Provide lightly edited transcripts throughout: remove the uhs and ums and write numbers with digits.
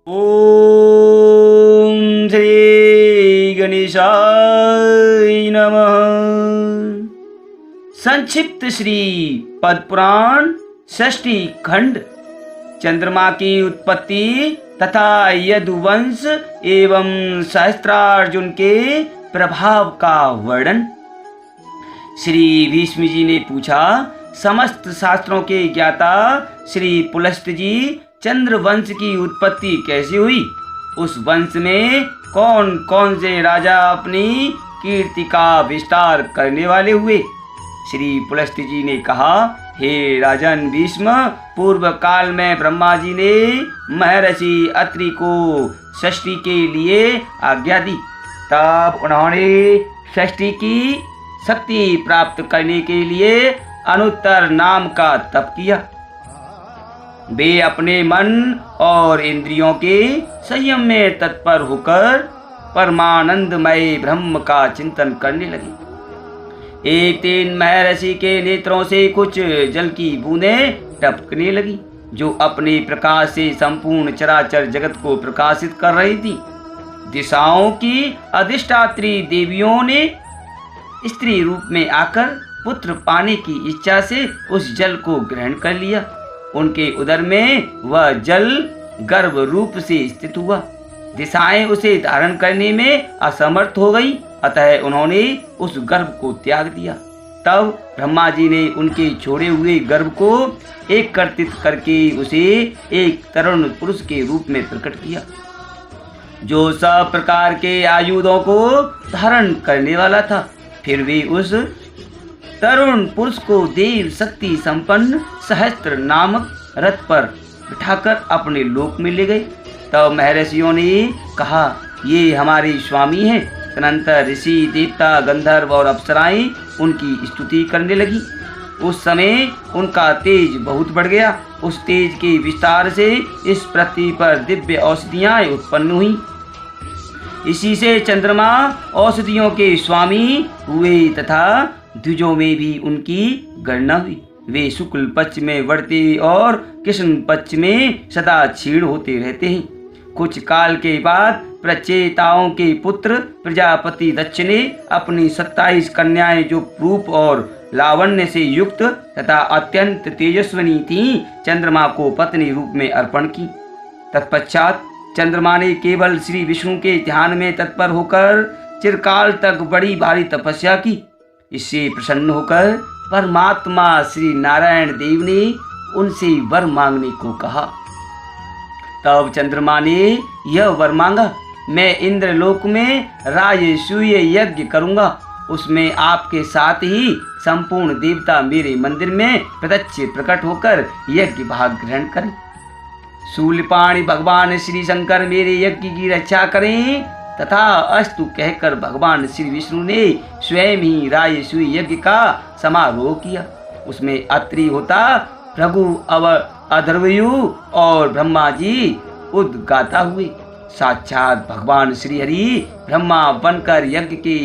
ओम श्री गणेशाय नमः। संक्षिप्त श्री पद्मपुराण षष्ठी खंड चंद्रमा की उत्पत्ति तथा यदुवंश एवं सहस्त्रार्जुन के प्रभाव का वर्णन। श्री भीष्म जी ने पूछा, समस्त शास्त्रों के ज्ञाता श्री पुलस्त जी, चंद्र वंश की उत्पत्ति कैसे हुई? उस वंश में कौन कौन से राजा अपनी कीर्ति का विस्तार करने वाले हुए? श्री पुलस्त जी ने कहा, हे राजन भीष्म, पूर्व काल में ब्रह्मा जी ने महर्षि अत्रि को षष्ठी के लिए आज्ञा दी। तब उन्होंने षष्ठी की शक्ति प्राप्त करने के लिए अनुत्तर नाम का तप किया। वे अपने मन और इंद्रियों के संयम में तत्पर होकर परमानंदमय ब्रह्म का चिंतन करने लगे। एक दिन महर्षि के नेत्रों से कुछ जल की बूंदें टपकने लगी, जो अपने प्रकाश से संपूर्ण चराचर जगत को प्रकाशित कर रही थी। दिशाओं की अधिष्ठात्री देवियों ने स्त्री रूप में आकर पुत्र पाने की इच्छा से उस जल को ग्रहण कर लिया। उनके उदर में वह जल गर्भ रूप से स्थित हुआ। दिशाएं उसे धारण करने में असमर्थ हो गई, अतः उन्होंने उस गर्भ को त्याग दिया। तब ब्रह्मा जी ने उनके छोड़े हुए गर्भ को एक कर्तित करके उसे एक तरुण पुरुष के रूप में प्रकट किया, जो सब प्रकार के आयुधों को धारण करने वाला था। फिर वे उस तरुण पुरुष को देव शक्ति संपन्न सहस्त्र नामक रथ पर बिठाकर अपने लोक में ले गए। तब महर्षियों ने कहा, ये हमारे स्वामी हैं। तदनंतर ऋषि, देवता, गंधर्व और अप्सराएं उनकी स्तुति करने लगी। उस समय उनका तेज बहुत बढ़ गया। उस तेज के विस्तार से इस पृथ्वी पर दिव्य औषधियां उत्पन्न हुई। इसी से चंद्रमा औषधियों के स्वामी हुए तथा द्विजों में भी उनकी गणना हुई। वे शुक्ल पक्ष में बढ़ते और कृष्ण पक्ष में सदा क्षीण होते रहते हैं। कुछ काल के बाद प्रचेताओं के पुत्र प्रजापति दक्ष ने अपनी 27 कन्याएं, जो रूप और लावण्य से युक्त तथा अत्यंत तेजस्विनी थीं, चंद्रमा को पत्नी रूप में अर्पण की। तत्पश्चात चंद्रमा ने केवल श्री विष्णु के ध्यान में तत्पर होकर चिरकाल तक बड़ी भारी तपस्या की। इससे प्रसन्न होकर परमात्मा श्री नारायण देव ने उनसे वर मांगने को कहा। तब चंद्रमा ने यह वर मांगा, मैं इंद्रलोक में राजसूय यज्ञ करूंगा। उसमें आपके साथ ही संपूर्ण देवता मेरे मंदिर में प्रत्यक्ष प्रकट होकर यज्ञ भाग ग्रहण करें। शूलपाणि भगवान श्री शंकर मेरे यज्ञ की रक्षा करें तथा अस्तु कहकर भगवान श्री विष्णु ने स्वयं ही राजसूय यज्ञ का समारोह किया। उसमें अत्रि होता, भृगु, अधर्वयु और ब्रह्मा जी उद्गाता हुए। साक्षात भगवान श्री हरि ब्रह्मा बनकर यज्ञ के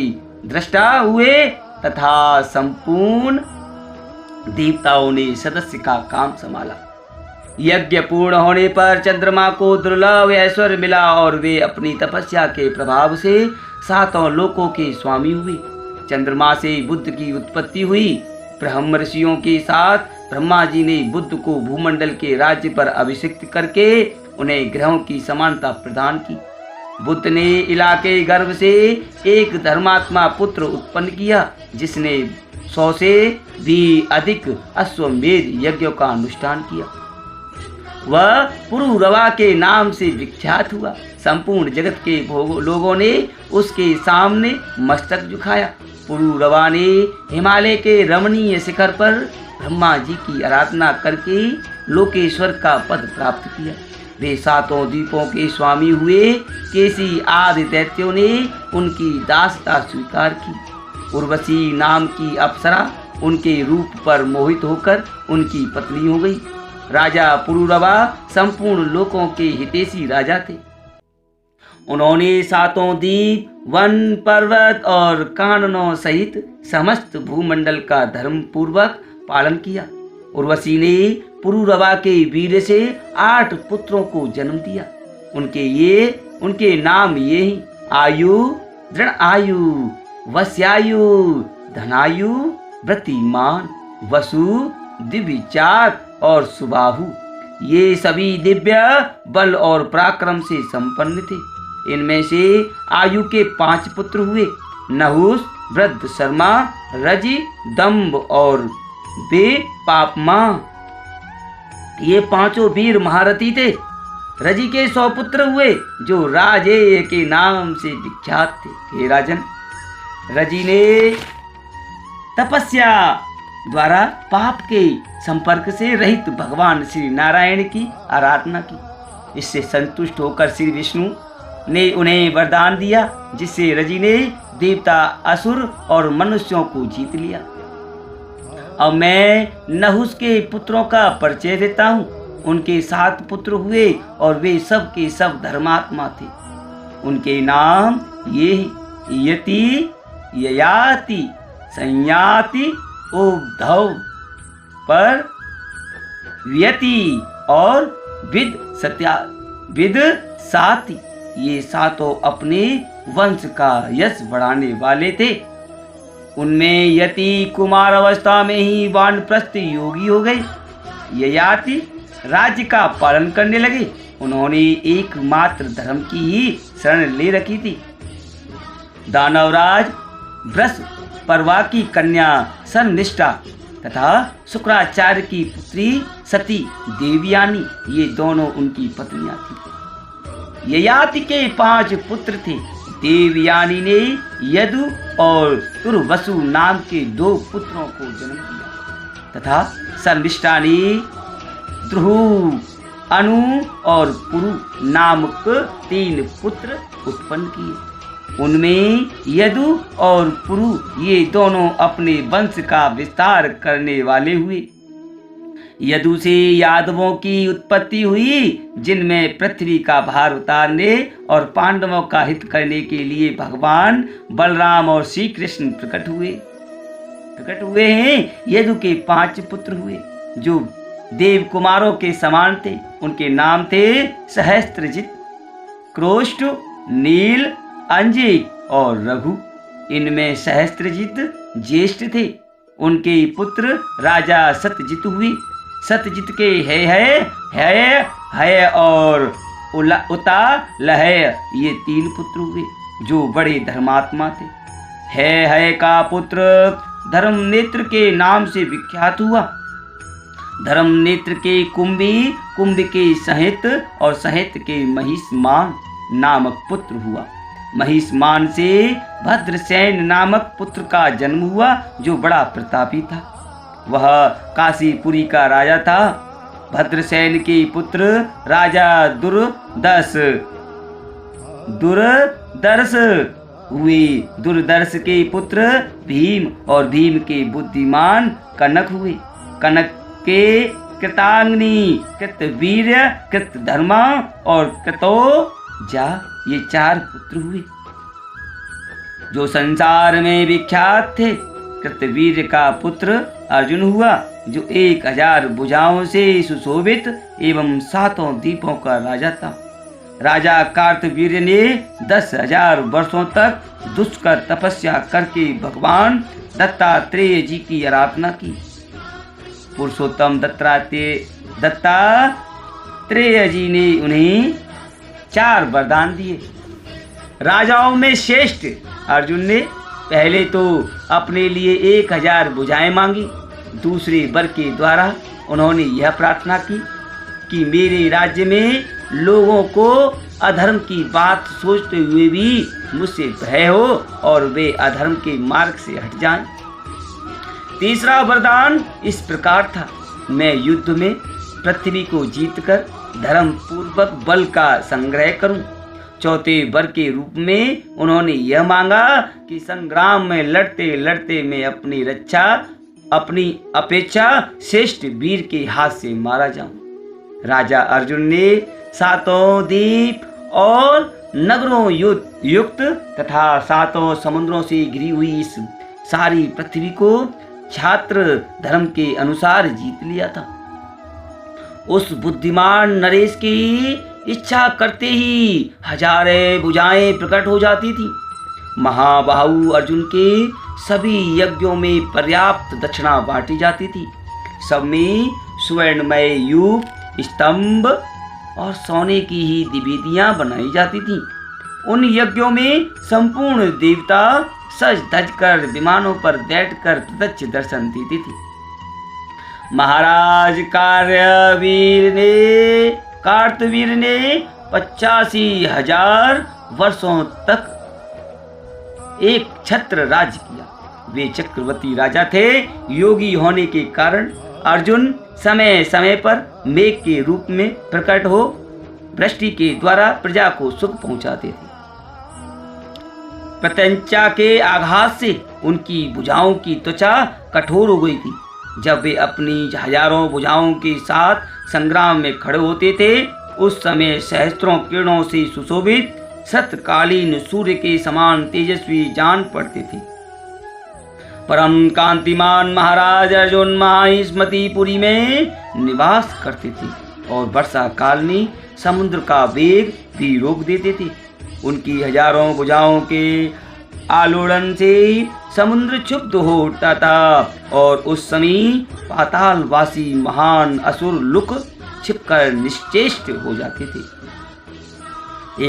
दृष्टा हुए तथा संपूर्ण देवताओं ने सदस्य का काम संभाला। यज्ञ पूर्ण होने पर चंद्रमा को दुर्लभ ऐश्वर्य मिला और वे अपनी तपस्या के प्रभाव से सातों लोकों के स्वामी हुए। चंद्रमा से बुद्ध की उत्पत्ति हुई। ब्रह्म ऋषियों के साथ ब्रह्मा जी ने बुद्ध को भूमंडल के राज्य पर अभिषिक्त करके उन्हें ग्रहों की समानता प्रदान की। बुद्ध ने इलाके गर्भ से एक धर्मात्मा पुत्र उत्पन्न किया, जिसने 100 से भी अधिक अश्वमेध यज्ञों का अनुष्ठान किया। वह पुरुरवा के नाम से विख्यात हुआ। संपूर्ण जगत के लोगों ने उसके सामने मस्तक झुकाया। पुरुरवा ने हिमालय के रमणीय शिखर पर ब्रह्मा जी की आराधना करके लोकेश्वर का पद प्राप्त किया। वे सातों द्वीपों के स्वामी हुए। केसी आदि दैत्यों ने उनकी दासता स्वीकार की। उर्वशी नाम की अप्सरा उनके रूप पर मोहित होकर उनकी पत्नी हो गई। राजा पुरुरवा संपूर्ण लोकों के हितैषी राजा थे। उन्होंने सातों द्वीप, वन, पर्वत और काननों सहित समस्त भूमंडल का धर्म पूर्वक पालन किया। उर्वशी ने पुरुरवा के वीर से 8 पुत्रों को जन्म दिया। उनके नाम ये ही आयु, दृढ़ आयु, वस्यायु, धनायु, वृत्तिमान, वसु, दिव्यचार और सुबाहु। ये सभी दिव्य बल और पराक्रम से संपन्न थे। इनमें से आयु के 5 पुत्र हुए, नहुस, वृद्ध, शर्मा, रजि, दंभ और बेपापमा। ये 5 वीर महारथी थे। रजि के 100 पुत्र हुए जो राजेय के नाम से विख्यात थे। हे राजन, रजि ने तपस्या द्वारा पाप के संपर्क से रहित भगवान श्री नारायण की आराधना की। इससे संतुष्ट होकर श्री विष्णु ने उन्हें वरदान दिया, जिससे रजि ने देवता, असुर और मनुष्यों को जीत लिया। अब मैं नहुस के पुत्रों का परिचय देता हूँ। उनके 7 पुत्र हुए और वे सब के सब धर्मात्मा थे। उनके नाम ये यति, ययाति, संयाति, उद्धव, पर, व्यति और विद साति। ये 7 अपने वंश का यश बढ़ाने वाले थे। उनमें यति कुमार अवस्था में ही वानप्रस्थ योगी हो गए। ययाति राज्य का पालन करने लगे। उन्होंने एकमात्र धर्म की ही शरण ले रखी थी। दानवराज वृष परवा की कन्या सन्निष्ठा तथा शुक्राचार्य की पुत्री सती देवयानी, ये दोनों उनकी पत्नियां थी। ययाति के 5 पुत्र थे। देवयानी ने यदु और तुर्वसु नाम के 2 पुत्रों को जन्म दिया तथा सन्निष्ठा ने ध्रुव, अनु और पुरु नामक 3 पुत्र उत्पन्न किए। उनमें यदु और पुरु ये दोनों अपने वंश का विस्तार करने वाले हुए। यदु से यादवों की उत्पत्ति हुई, जिनमें पृथ्वी का भार उतारने और पांडवों का हित करने के लिए भगवान बलराम और श्री कृष्ण प्रकट हुए हैं। यदु के 5 पुत्र हुए जो देव कुमारों के समान थे। उनके नाम थे सहस्त्रजित, क्रोष्ट, नील, अंजिक और रघु। इनमें सहस्त्रजित ज्येष्ठ थे। उनके पुत्र राजा सत्यजित हुए। सत्यजित के है और उता लहय ये 3 पुत्र हुए जो बड़े धर्मात्मा थे। है का पुत्र धर्मनेत्र के नाम से विख्यात हुआ। धर्मनेत्र के कुंभी, कुंभ के सहित और सहित के महिष्मान नामक पुत्र हुआ। महिष्मान से भद्रसेन नामक पुत्र का जन्म हुआ जो बड़ा प्रतापी था। वह काशीपुरी का राजा था। भद्रसेन के पुत्र राजा दुर्दर्श हुए। दुर्दर्श के पुत्र भीम और भीम के बुद्धिमान कनक हुए। कनक के कृतांगनी, कृतवीर्य, कृतधर्मा और कृतोजा ये 4 पुत्र हुए जो संसार में विख्यात थे। कृतवीर्य का पुत्र अर्जुन हुआ जो 1000 भुजाओं से सुशोभित एवं 7 द्वीपों का राजा था। राजा कार्तवीर्य ने 10,000 वर्षों तक दुष्कर तपस्या करके भगवान दत्तात्रेय जी की आराधना की। पुरुषोत्तम दत्तात्रेय जी ने उन्हें 4 वरदान दिए। राजाओं में श्रेष्ठ अर्जुन ने पहले तो अपने लिए 1000 भुजाएं मांगी। दूसरे वर के द्वारा उन्होंने यह प्रार्थना की कि मेरे राज्य में लोगों को अधर्म की बात सोचते हुए भी मुझसे भय हो और वे अधर्म के मार्ग से हट जाएं। तीसरा वरदान इस प्रकार था, मैं युद्ध में पृथ्वी को जीतकर धर्म पूर्वक बल का संग्रह करूं। चौथे वर के रूप में उन्होंने यह मांगा कि संग्राम में लड़ते लड़ते मैं अपनी अपेक्षा श्रेष्ठ वीर के हाथ से मारा जाऊं। राजा अर्जुन ने 7 द्वीप और नगरों युक्त तथा 7 समुद्रों से घिरी हुई इस सारी पृथ्वी को छात्र धर्म के अनुसार जीत लिया था। उस बुद्धिमान नरेश की इच्छा करते ही हजारें भुजाएं प्रकट हो जाती थी। महाबाहु अर्जुन के सभी यज्ञों में पर्याप्त दक्षिणा बांटी जाती थी। सब में स्वर्णमय यूप, स्तंभ और सोने की ही दिवेदियां बनाई जाती थीं। उन यज्ञों में संपूर्ण देवता सज धज कर विमानों पर बैठकर प्रत्यक्ष दर्शन देती थी। महाराज कार्तवीर ने 85,000 वर्षों तक एक छत्र राज्य किया। वे चक्रवर्ती राजा थे। योगी होने के कारण अर्जुन समय समय पर मेघ के रूप में प्रकट हो वृष्टि के द्वारा प्रजा को सुख पहुंचाते थे। प्रत्यंचा के आघात से उनकी भुजाओं की त्वचा कठोर हो गई थी। जब वे अपनी हजारों भुजाओं के साथ संग्राम में खड़े होते थे, उस समय सहस्त्रों किरणों से सुशोभित सतकालीन सूर्य के समान तेजस्वी जान पड़ते थे। परम कांतिमान महाराज अर्जुन महिष्मतीपुरी में निवास करते थे और वर्षा काल में समुद्र का वेग भी रोक देते थे। उनकी हजारों भुजाओं के आलोड़न से समुद्र क्षुब्ध हो उठता था और उस समय पातालवासी महान असुर लुक छिपकर निश्चेष्ट हो जाते थे।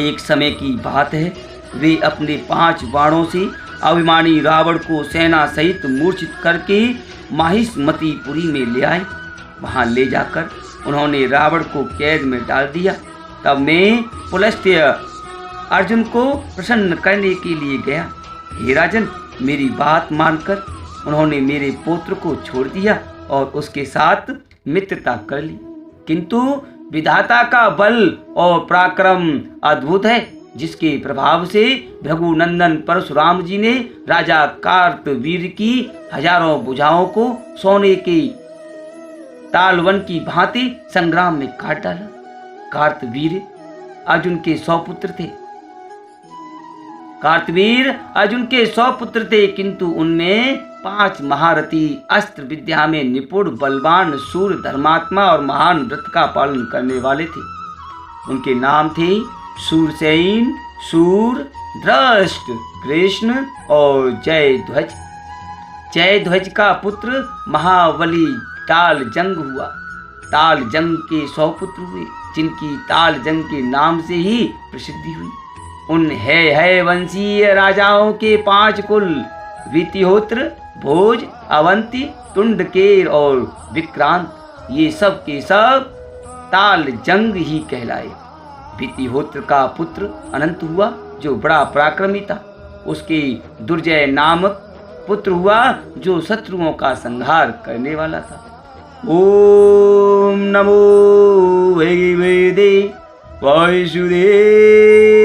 एक समय की बात है, वे अपने 5 बाणों से अभिमानी रावण को सेना सहित मूर्छित करके महिष्मतीपुरी में ले आए। वहां ले जाकर उन्होंने रावण को कैद में डाल दिया। तब मैं पुलस्त्य अर्जुन को प्रसन्न करने के लिए गया। हे राजन, मेरी बात मानकर उन्होंने मेरे पुत्र को छोड़ दिया और उसके साथ मित्रता कर ली। किंतु विधाता का बल और पराक्रम अद्भुत है, जिसके प्रभाव से भृगुनंदन परशुराम जी ने राजा कार्तवीर की हजारों भुजाओं को सोने के तालवन की भांति संग्राम में काट डाला। कार्तवीर अर्जुन के 100 पुत्र थे। किंतु उनमें 5 महारथी अस्त्र विद्या में निपुण, बलवान, शूर, धर्मात्मा और महान व्रत का पालन करने वाले थे। उनके नाम थे शूरसेन, शूर, धृष्ट, कृष्ण और जयध्वज। जयध्वज का पुत्र महाबली तालजंग हुआ। तालजंग के 100 पुत्र हुए, जिनकी तालजंग के नाम से ही प्रसिद्धि हुई। उन है वंशीय राजाओं के 5 कुल वितिहोत्र, भोज, अवंती, तुंडकेर और विक्रांत, ये सब के सब तालजंग ही कहलाए। वितिहोत्र का पुत्र अनंत हुआ, जो बड़ा पराक्रमी था। उसके दुर्जय नामक पुत्र हुआ, जो शत्रुओं का संहार करने वाला था। ओम नमो भगवते वासुदेवाय।